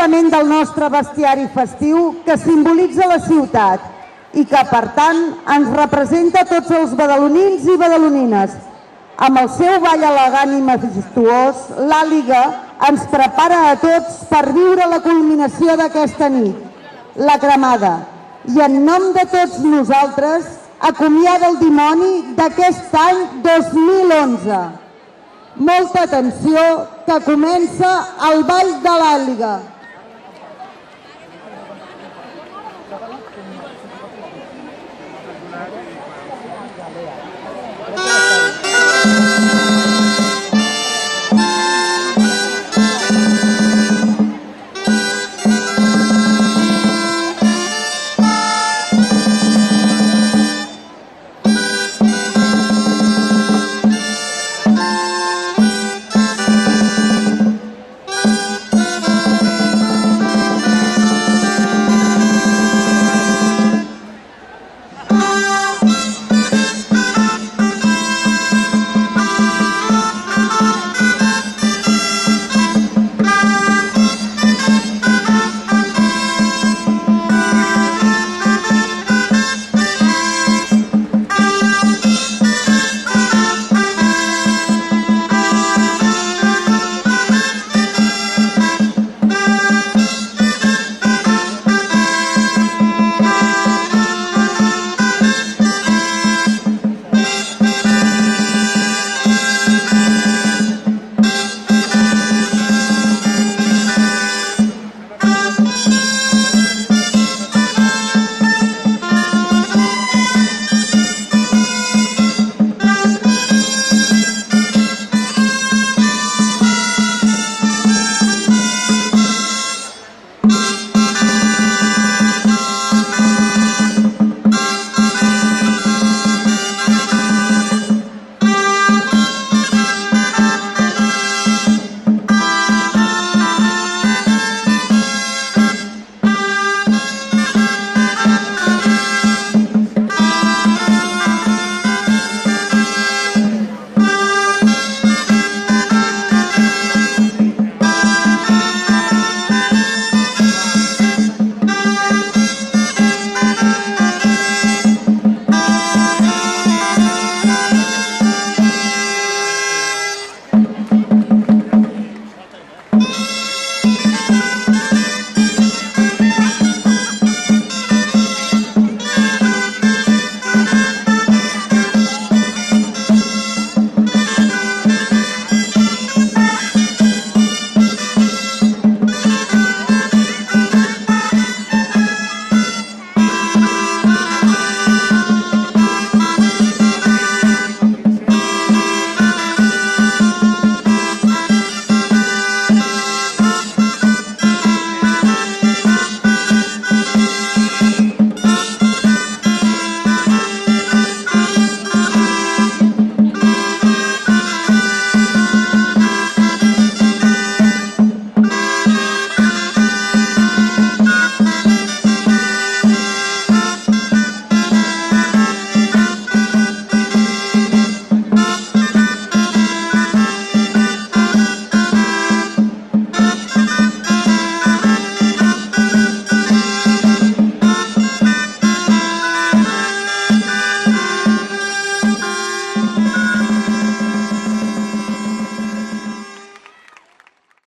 element del nostre bestiari festiu que simbolitza la ciutat i que, per tant, ens representa a tots els badalonins i badalonines. Amb el seu ball elegant i majestuós, l'Àliga ens prepara a tots per viure la culminació d'aquesta nit, la cremada. I en nom de tots nosaltres, acomiada el dimoni d'aquest any 2011. Molta atenció, que comença el ball de l'Àliga.